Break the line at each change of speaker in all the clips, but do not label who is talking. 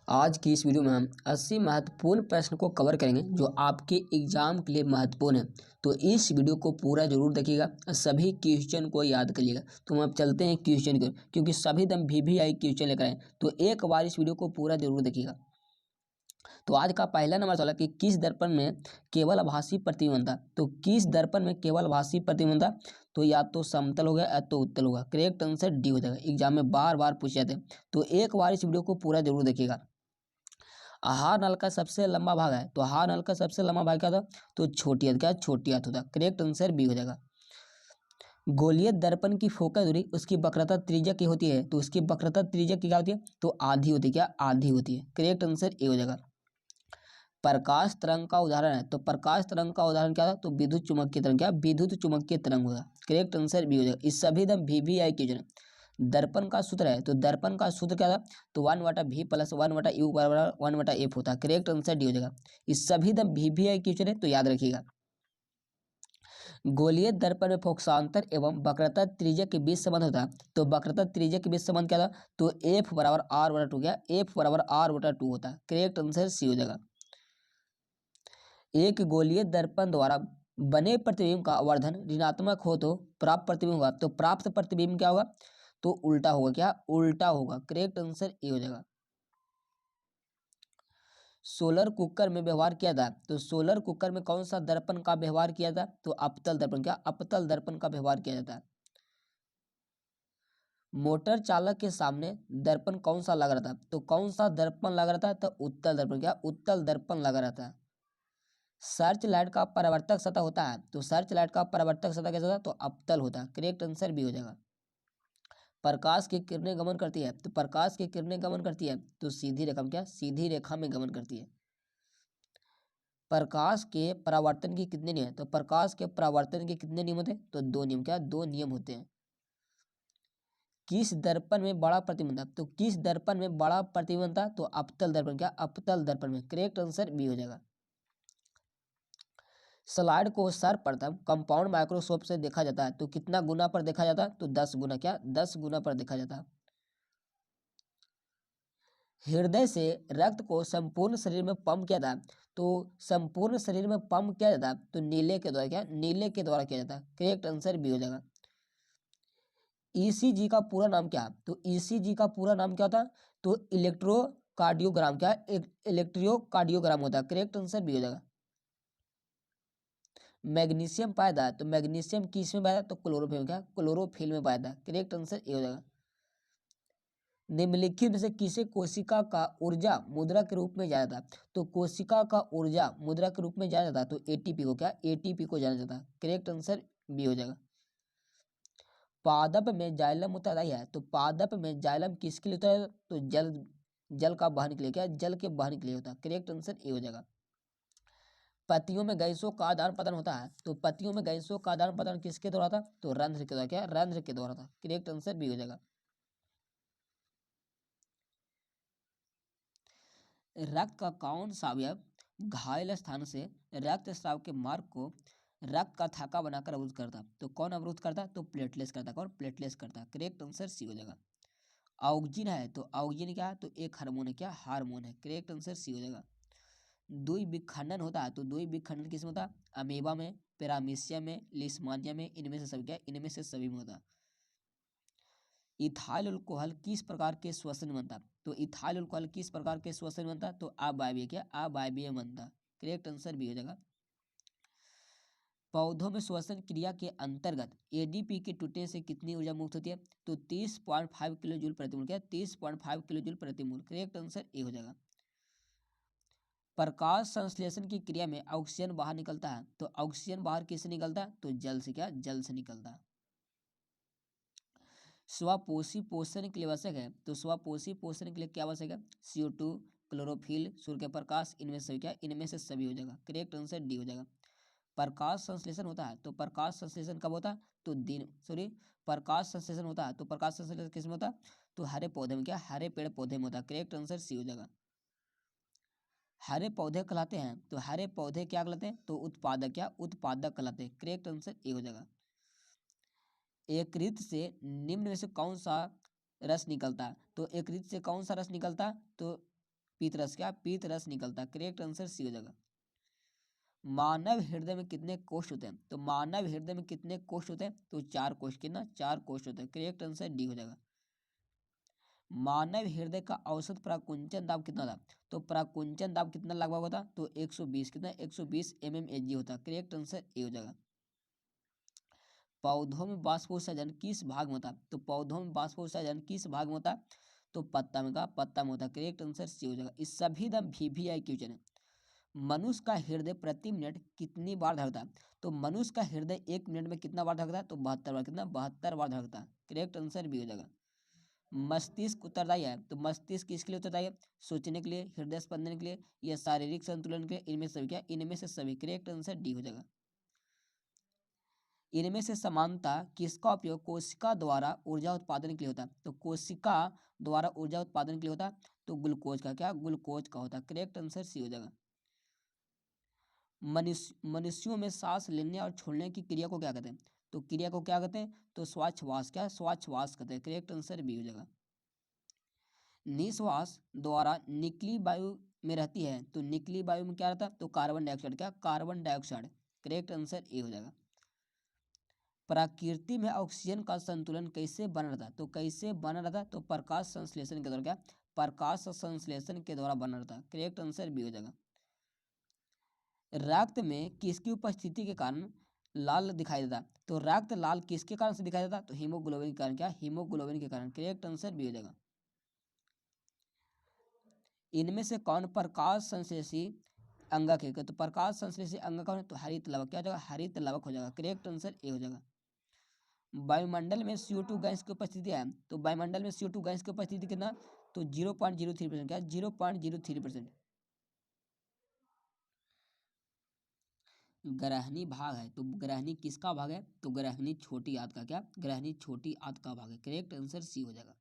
आज की इस वीडियो में हम 80 महत्वपूर्ण प्रश्न को कवर करेंगे जो आपके एग्जाम के लिए महत्वपूर्ण है। तो इस वीडियो को पूरा जरूर देखिएगा और सभी क्वेश्चन को याद करिएगा। तो हम अब चलते हैं क्वेश्चन की ओर, क्योंकि सभी दम VVI क्वेश्चन लेकर आए, तो एक बार इस वीडियो को पूरा जरूर देखिएगा। तो आज का पहला नंबर सवाल कि किस दर्पण में केवल आभासी प्रतिबिंब बनता। तो किस दर्पण में केवल आभासी प्रतिबिंब बनता, तो या तो समतल होगा या तो उत्तल होगा। करेक्ट आंसर डी हो जाएगा। एग्जाम में बार बार पूछे जाते हैं, तो एक बार इस वीडियो को पूरा जरूर देखिएगा। आहार नल का सबसे लंबा भाग है, तो आहार नल का सबसे लंबा भाग क्या था, तो छोटी हद। क्या छोटी हद होता। करेक्ट आंसर बी हो जाएगा। गोलीय दर्पण की फोकस दूरी उसकी वक्रता त्रिज्या की होती है, तो उसकी वक्रता त्रिज्या की क्या होती है, तो आधी होती है। क्या आधी होती है। करेक्ट आंसर ए हो जाएगा। प्रकाश तरंग का उदाहरण है, तो प्रकाश तरंग का उदाहरण क्या था, तो विद्युत चुम्बकीय तरंग। क्या विद्युत चुम्बकीय तरंग होगा। करेक्ट आंसर बी हो जाएगा। इस सभी दम VVI क्वेश्चन है। दर्पण का सूत्र है, तो दर्पण का सूत्र क्या था, तो 1/v + 1/u = 1/f होता है। करेक्ट आंसर डी हो जाएगा। इस सभी दम VVI क्वेश्चन है, तो याद रखिएगा। गोलीय दर्पण में फोकसांतर एवं वक्रता त्रिज्या के बीच संबंध होता है, तो वक्रता त्रिज्या के बीच संबंध क्या था, तो f = r/2। क्या f = r/2 होता है। करेक्ट आंसर सी हो जाएगा। एक गोलीय दर्पण द्वारा बने प्रतिबिंब का आवर्धन ऋणात्मक हो तो प्राप्त प्रतिबिंब होगा, तो प्राप्त प्रतिबिंब क्या होगा, तो उल्टा होगा। क्या उल्टा होगा। करेक्ट आंसर ए हो जाएगा। सोलर कुकर में व्यवहार किया था, तो सोलर कुकर में कौन सा दर्पण का व्यवहार किया था, तो अपतल दर्पण। क्या अपतल दर्पण का व्यवहार किया जाता है। मोटर चालक के सामने दर्पण कौन सा लगा रहता है, तो कौन सा दर्पण लगा रहता है, तो उत्तल दर्पण। क्या उत्तल दर्पण लगा रहता है। सर्च लाइट का परावर्तक सतह होता है, तो सर्च लाइट का परावर्तक सतह कैसा होता है, तो अपतल होता है। करेक्ट आंसर बी हो जाएगा। प्रकाश की किरणें गमन करती है, तो प्रकाश की किरणें गमन करती है तो सीधी रेखा में। क्या सीधी रेखा में गमन करती है। प्रकाश के परावर्तन के कितने नियम है, तो प्रकाश के परावर्तन के कितने नियम होते हैं, तो दो नियम। क्या दो नियम होते हैं। किस दर्पण में बड़ा प्रतिबिंब था, तो किस दर्पण में बड़ा प्रतिबिंब था, तो अपतल दर्पण। क्या अपतल दर्पण में। करेक्ट आंसर बी हो जाएगा। स्लाइड को सर्वप्रथम कंपाउंड माइक्रोस्कोप से देखा जाता है, तो कितना गुना पर देखा जाता है, तो 10 गुना। क्या 10 गुना पर देखा जाता है। हृदय से रक्त को संपूर्ण शरीर में पंप किया जाता है, तो संपूर्ण शरीर में पंप किया जाता है तो नीले के द्वारा। क्या नीले के द्वारा किया जाता है। करेक्ट आंसर बी हो जाएगा। ECG का पूरा नाम क्या है, तो ECG का पूरा नाम क्या होता है, तो इलेक्ट्रोकार्डियोग्राम। क्या इलेक्ट्रोकार्डियोग्राम होता है। करेक्ट आंसर बी हो जाएगा। मैग्नीशियम पाया जाता है, तो मैग्नीशियम किस में पाया जाता है, तो क्लोरोफिल में। क्या क्लोरोफिल में पाया जाता है। करेक्ट आंसर ए हो जाएगा। निम्नलिखित में से किसे कोशिका का ऊर्जा मुद्रा के रूप में जाना जाता है, तो कोशिका का ऊर्जा मुद्रा के रूप में जाना जाता है, तो ATP को। क्या ATP को जाना जाता है। करेक्ट आंसर बी हो जाएगा। पादप में जाइलम उत्तरदायी है, तो पादप में जाइलम किसके लिए होता है, तो जल का वहन के लिए। क्या जल के वहन के लिए होता है। करेक्ट आंसर ए हो जाएगा। पत्तियों में गैसों का आदान प्रदान होता है, तो पत्तियों में गैसों का आदान प्रदान किसके द्वारा था, तो रंध्र के द्वारा। क्या रंध्र के द्वारा था। करेक्ट आंसर बी हो जाएगा। रक्त का कौन सा अवयव घायल स्थान से रक्त स्राव के मार्ग को रक्त का थाका बनाकर अवरुद्ध करता, तो कौन अवरुद्ध करता, तो प्लेटलेस करता। कौन प्लेटलेस करता। करेक्ट आंसर सी हो जाएगा। ऑक्जिन है, तो ऑक्जिन क्या है, तो एक हार्मोन है। क्या हार्मोन है। करेक्ट आंसर सी हो जाएगा। द्वि विखंडन होता है, तो द्वि विखंडन किसमें होता है, अमीबा में, पैरामीशिया में, लिस्मानिया में, इनमें से सभी। क्या इनमें से सभी में होता है। इथाइल अल्कोहल किस प्रकार के श्वसन में बनता है, तो इथाइल अल्कोहल किस प्रकार के श्वसन में बनता है, तो अवायवीय। क्या अवायवीय बनता है। करेक्ट आंसर भी हो जाएगा। पौधों में श्वसन क्रिया के अंतर्गत ADP के टूटने से कितनी ऊर्जा मुक्त होती है, तो 30.5 किलो जूल प्रति मोल। क्या 30.5 किलो जूल प्रति मोल। करेक्ट आंसर ए हो जाएगा। प्रकाश संश्लेषण की क्रिया में ऑक्सीजन बाहर निकलता है, तो ऑक्सीजन बाहर किससे निकलता है, तो जल से। क्या जल से निकलता है। स्वपोषी पोषण के लिए आवश्यक है, तो स्वपोषी पोषण के लिए क्या आवश्यक है, CO2, क्लोरोफिल, सूर्य के प्रकाश, इनमें से क्या इनमें से सभी हो जाएगा। करेक्ट आंसर डी हो जाएगा। प्रकाश संश्लेषण होता है, तो प्रकाश संश्लेषण कब होता है, तो प्रकाश संश्लेषण होता है, तो प्रकाश संश्लेषण किस में होता है, तो हरे पौधे में। क्या हरे पेड़ पौधे में होता है। करेक्ट आंसर सी हो जाएगा। हरे पौधे कहलाते हैं, तो हरे पौधे क्या कहलाते हैं, तो उत्पादक। क्या उत्पादक कहलाते हैं। करेक्ट आंसर ए हो जाएगा। यकृत से निम्न में से कौन सा रस निकलता है, तो यकृत से कौन सा रस निकलता है, तो पीतरस, क्या पीतरस निकलता है। करेक्ट आंसर सी हो जाएगा। मानव हृदय में कितने कोष होते हैं? तो मानव हृदय में कितने कोष होते हैं? तो 4 कोष। कितना? 4 कोष होते हैं। करेक्ट आंसर डी हो जाएगा। मानव हृदय का औसत प्राकुंचन दाब कितना था? तो प्राकुंचन दाब कितना लगभग होता? तो 120। कितना? 120 mmHg होता। करेक्ट आंसर ए हो जाएगा। पौधों में बाष्पोत्सर्जन किस भाग में होता? तो पौधों में बाष्पोत्सर्जन किस भाग में होता? तो पत्ता में। का पत्ता में होता। करेक्ट आंसर सी हो जाएगा। इस सभी द VVI क्वेश्चन है। मनुष्य का हृदय प्रति मिनट कितनी बार धड़कता है? तो मनुष्य का हृदय 1 मिनट में कितना बार धड़कता है? तो 72 बार। कितना? 72 बार धड़कता है। करेक्ट आंसर बी हो जाएगा। मस्तिष्क उत्तरदायी है, तो मस्तिष्क किसके लिए उत्तरदायी है? सोचने के लिए, हृदय स्पंदन के लिए, या शारीरिक संतुलन के लिए? इनमें से सभी। क्या? इनमें से सभी। करेक्ट आंसर डी हो जाएगा। इनमें से समानता किसका उपयोग कोशिका द्वारा ऊर्जा उत्पादन के लिए होता है? तो कोशिका द्वारा ऊर्जा उत्पादन के लिए होता है तो ग्लूकोज का। क्या? ग्लूकोज का होता है। करेक्ट आंसर सी हो जाएगा। मनुष्यों में सांस लेने और छोड़ने की क्रिया को क्या कहते हैं? तो क्रिया को क्या कहते हैं? तो श्वासवास। क्या? श्वासवास कहते हैं। करेक्ट आंसर बी हो जाएगा। निश्वास द्वारा निकली वायु में रहती है, तो निकली वायु में क्या रहता है? तो कार्बन डाइऑक्साइड। क्या? Carbon dioxide. Correct answer A हो जाएगा। प्रकृति में ऑक्सीजन का संतुलन कैसे बना रहता है? तो कैसे बना रहता है? तो प्रकाश संश्लेषण के द्वारा। क्या? प्रकाश संश्लेषण के द्वारा बना रहता है। करेक्ट आंसर बी हो जाएगा। रक्त में किसकी उपस्थिति के कारण लाल दिखाई देता? तो रक्त लाल किसके कारण से दिखाई देता? तो हीमोग्लोबिन के कारण। क्या? हीमोग्लोबिन के कारण। करेक्ट आंसर बी हो जाएगा। इनमें से कौन प्रकाश संश्लेषी अंगक है? तो प्रकाश संश्लेषी अंगक कौन है? तो हरित लवक। क्या हो जाएगा? हरित लवक हो जाएगा। करेक्ट आंसर ए हो जाएगा। वायुमंडल में CO2 गैस की उपस्थिति है, तो वायुमंडल में CO2 गैस की उपस्थिति कितना? तो 0.03%। क्या? 0.03%। ग्रहणी भाग है, तो ग्रहणी किसका भाग है? तो ग्रहणी छोटी आंत का। क्या? ग्रहणी छोटी आंत का भाग है। करेक्ट आंसर सी हो जाएगा।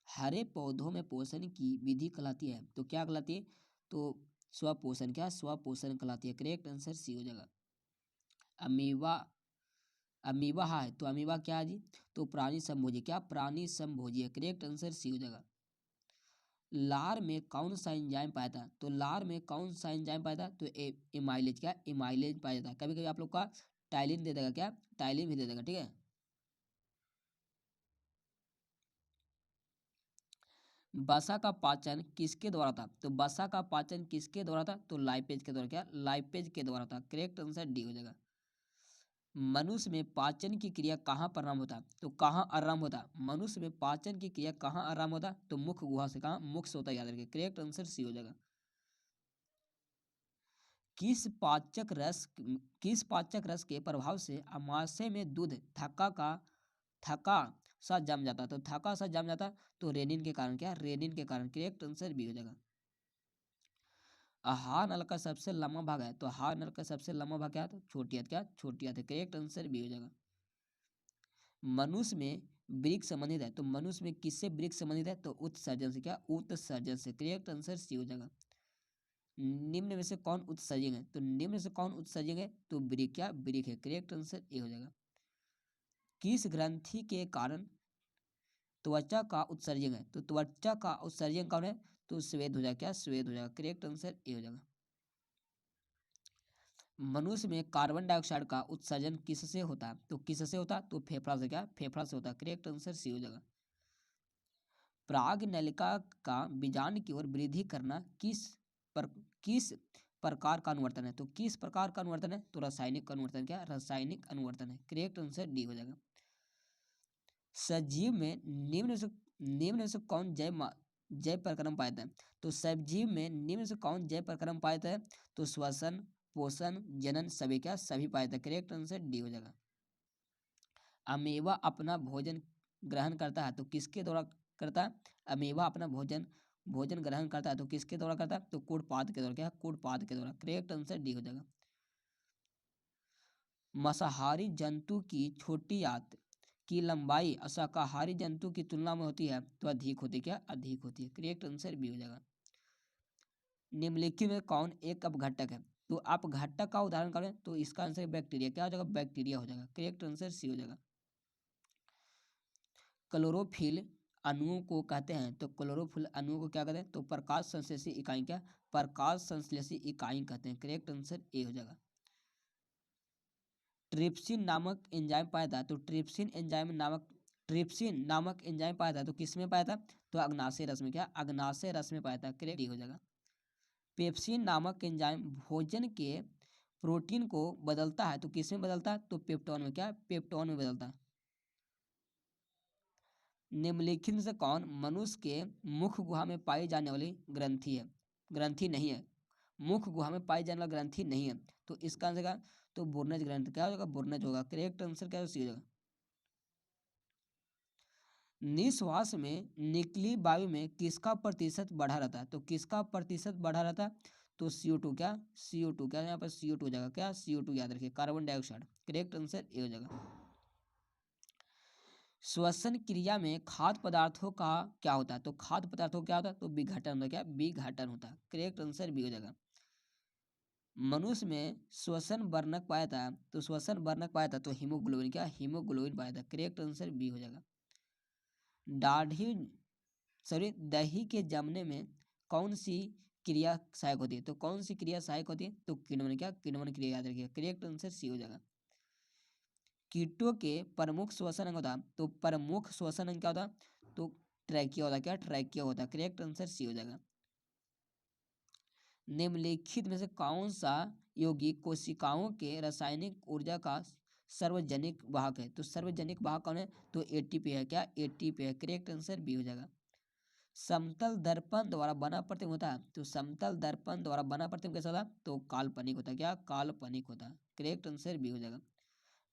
हरे पौधों में पोषण की विधि कहलाती है, तो क्या कहलाती है? तो स्वपोषण। क्या? स्वपोषण कहलाती है। करेक्ट आंसर सी हो जाएगा। अमीबा। अमीबा है, तो अमीबा क्या है जी? तो प्राणी संभोजी। क्या? प्राणी संभोजी है। करेक्ट आंसर सी हो जाएगा। लार में कौन सा एंजाइम पाया था? तो लार में कौन सा एंजाइम पाया था? तो एमाइलेज। क्या? एमाइलेज पाया जाता है। कभी कभी आप लोग का टाइलिन दे देगा। क्या? टाइलिन भी दे देगा। ठीक है। वसा का पाचन किसके द्वारा था? तो वसा का पाचन किसके द्वारा था? तो लाइपेज के द्वारा। क्या? लाइपेज के द्वारा था। करेक्ट आंसर डी हो जाएगा। मनुष्य में पाचन की क्रिया कहाँ प्रारंभ होता? तो कहाँ आरंभ होता? मनुष्य में पाचन की क्रिया कहाँ आरंभ होता? तो मुख गुहा से। कहाँ? मुख से होता है। याद रखिए। करेक्ट आंसर सी हो जाएगा। किस पाचक रस के प्रभाव से अमाशय में दूध थका सा जम जाता? तो थका सा जम जाता तो रेनिन के कारण। क्या? रेनिन के कारण। करेक्ट आंसर बी हो जाएगा। आहार नल का सबसे लंबा भाग है, तो आहार नल का सबसे लंबा भाग क्या है? तो छोटी आंत। क्या? छोटी आंत है। करेक्ट आंसर बी हो जाएगा। मनुष्य में वृक्क संबंधित है, तो मनुष्य में किससे वृक्क संबंधित है? तो उत्सर्जन से। क्या? उत्सर्जन से। करेक्ट आंसर सी हो जाएगा। निम्न में से कौन उत्सर्जक है? तो निम्न में से कौन उत्सर्जक है? तो वृक्क। क्या? वृक्क है। करेक्ट आंसर ए हो जाएगा। किस ग्रंथि के कारण त्वचा का उत्सर्जन है? तो त्वचा का उत्सर्जन कौन है? तो स्वेद हो जाएगा। क्या? स्वेद हो जाएगा। करेक्ट आंसर ए हो जाएगा। मनुष्य में कार्बन डाइऑक्साइड का उत्सर्जन किससे होता है? तो किससे होता है? तो फेफड़ा से। क्या? फेफड़ा से होता है। करेक्ट आंसर सी हो जाएगा। प्राग नलिका का बीजांड की ओर वृद्धि करना पर किस प्रकार का अनुवर्तन है? तो किस प्रकार का अनुवर्तन है? तो रासायनिक अनुवर्तन। क्या? रासायनिक अनुवर्तन है। करेक्ट आंसर डी हो जाएगा। सजीव में निम्न से कौन जैव प्रक्रम पाया जाता है? तो सजीव में निम्न से कौन जैव प्रक्रम पाया जाता है? तो श्वसन, पोषण, जनन सभी। क्या? सभी पाया जाता है। करेक्ट आंसर डी हो जाएगा। अमेवा अपना भोजन ग्रहण करता है, तो किसके द्वारा करता है? अमेवा अपना भोजन भोजन ग्रहण करता है तो किसके द्वारा करता है? तो कुड़पाद के द्वारा। क्या? कुड़पाद के द्वारा। करेक्ट आंसर डी हो जाएगा। मांसाहारी जंतु की छोटी आंत की लंबाई शाकाहारी जंतु की तुलना में होती है तो अधिक होती है। क्या? अधिक होती है। करेक्ट आंसर बी हो जाएगा। निम्नलिखित में कौन एक अपघटक है? तो अपघटक का उदाहरण करें तो इसका आंसर बैक्टीरिया। क्या हो जाएगा? बैक्टीरिया हो जाएगा। करेक्ट आंसर सी हो जाएगा। क्लोरोफिल अणुओं को कहते हैं? तो क्लोरोफिल अणुओं को क्या कहते हैं? तो प्रकाश संश्लेषी इकाई, क्या प्रकाश संश्लेषी इकाई कहते हैं। करेक्ट आंसर ए हो जाएगा। ट्रिप्सिन नामक एंजाइम पाया था, तो ट्रिप्सिन नामक एंजाइम पाया था, तो किसमें पाया था? तो अग्नाशय रस में, क्या अग्नाशय रस में पाया था। करेक्ट हो जाएगा। पेप्सिन नामक एंजाइम भोजन के प्रोटीन को बदलता है, तो किसमें बदलता है? तो पेप्टोन में, क्या पेप्टोन में बदलता है। निम्नलिखित में से कौन मनुष्य के मुख गुहा में पाई जाने वाली ग्रंथि है? ग्रंथि नहीं है, मुख गुहा में पाई जाने वाला ग्रंथि नहीं है। तो इसका आंसर क्या? तो बुर्नज ग्रंथि, क्या होगा? बुर्नज होगा। करेक्ट आंसर क्या हो जाएगा? निश्वास में निकली वायु में किसका प्रतिशत बढ़ा रहता है? तो किसका प्रतिशत बढ़ा रहता है? तो CO2, क्या CO2, क्या यहाँ पर CO2 हो जाएगा, क्या CO2 याद रखिए, carbon dioxide. Correct answer A हो जाएगा। श्वसन क्रिया में खाद्य पदार्थों का क्या होता है? तो खाद्य पदार्थों का क्या होता है? तो विघटन होता है, क्या विघटन होता है। करेक्ट आंसर बी हो जाएगा। मनुष्य में श्वसन वर्णक पाया था, तो श्वसन वर्णक पाया था, तो हीमोग्लोबिन, क्या हीमोग्लोबिन पाया था। करेक्ट आंसर बी हो जाएगा। दाढ़ी दही के जमने में कौन सी क्रिया सहायक होती है? तो कौन सी क्रिया सहायक होती है? तो किण्वन, क्या किण्वन क्रिया याद रखिए। करेक्ट आंसर सी हो जाएगा। कीटों के प्रमुख श्वसन अंग होता, तो प्रमुख श्वसन अंग क्या होता? तो ट्रैकिया होता, क्या ट्रैकिया होता। करेक्ट आंसर सी हो जाएगा। निम्नलिखित में से कौन सा यौगिक कोशिकाओं के रासायनिक ऊर्जा का सार्वजनिक वाहक है? तो सार्वजनिक वाहक कौन है? तो ATP है, क्या ATP है। करेक्ट आंसर बी हो जाएगा। समतल दर्पण द्वारा बना प्रतिबिंब होता है, तो समतल दर्पण द्वारा बना प्रतिबिंब कैसा होता है? तो काल्पनिक होता है, क्या काल्पनिक होता है। करेक्ट आंसर बी हो जाएगा।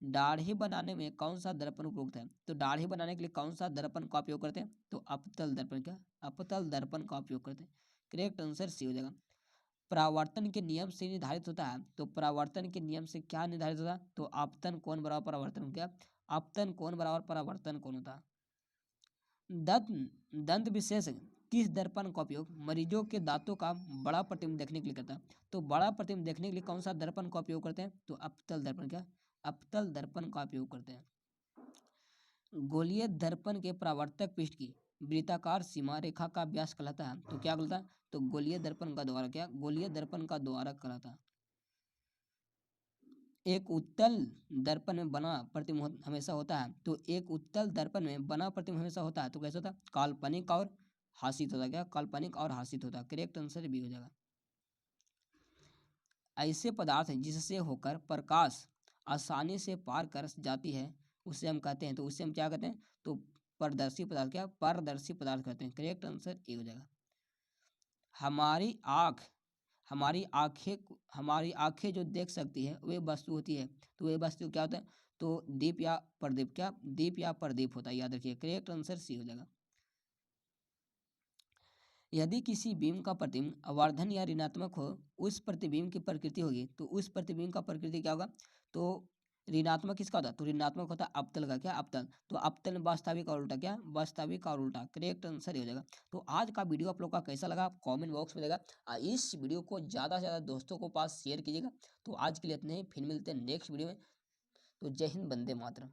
दाढ़ी बनाने में कौन सा दर्पण उपयुक्त है? तो दाढ़ी बनाने के लिए कौन सा दर्पण का उपयोग करते हैं? तो अपतल दर्पण, क्या अपतल दर्पण का उपयोग करते हैं। करेक्ट आंसर सी हो जाएगा। परावर्तन के नियम से निर्धारित होता है, तो परावर्तन के नियम से क्या निर्धारित होता है? तो आपतन कोण बराबर परावर्तन, क्या आपतन कोण बराबर परावर्तन कोण होता है। दंत विशेष किस दर्पण का उपयोग मरीजों के दांतों का बड़ा प्रतिबिंब देखने के लिए करता है? तो बड़ा प्रतिबिंब देखने के लिए कौन सा दर्पण का उपयोग करते हैं? तो अपतल दर्पण, क्या अपतल दर्पण का उपयोग करते हैं। गोलीय दर्पण के परावर्तक पृष्ठ की वृत्ताकार सीमा रेखा का व्यास कहलाता है, तो क्या कहलाता है? तो गोलीय दर्पण का द्वारा, क्या गोलीय दर्पण का द्वारा कहलाता है। एक उत्तल दर्पण में बना प्रतिबिंब हमेशा होता है, तो एक उत्तल दर्पण में बना प्रतिबिंब हमेशा होता है, तो कैसा होता है? काल्पनिक और हासित होता है, क्या काल्पनिक और हासित होता है। करेक्ट आंसर बी हो जाएगा। ऐसे पदार्थ हैं जिससे होकर प्रकाश आसानी से पार कर जाती है, उसे हम कहते हैं, तो उसे हम क्या कहते हैं? तो पारदर्शी पदार्थ, क्या पारदर्शी पदार्थ कहते हैं। करेक्ट आंसर ए हो जाएगा। हमारी आँख हमारी आंखें जो देख सकती है वे वस्तु होती है, तो वे वस्तु क्या होता है? तो दीप या प्रदीप, क्या दीप या प्रदीप होता है, याद रखिए। करेक्ट आंसर सी हो जाएगा। यदि किसी बीम का प्रतिबिंब आवर्धन या ऋणात्मक हो, उस प्रतिबिंब की प्रकृति होगी, तो उस प्रतिबिंब का प्रकृति क्या होगा? तो ऋणात्मक किसका होता है? तो ऋणात्मक होता है अपतल का, क्या अपतल। तो अपतल में वास्तविक और उल्टा, क्या वास्तविक और उल्टा। करेक्ट आंसर हो जाएगा। तो आज का वीडियो आप लोग का कैसा लगा आप कमेंट बॉक्स में देगा। इस वीडियो को ज़्यादा से ज़्यादा दोस्तों को पास शेयर कीजिएगा। तो आज के लिए इतने ही, फिर मिलते हैं नेक्स्ट वीडियो में। तो जय हिंद, वंदे मातरम।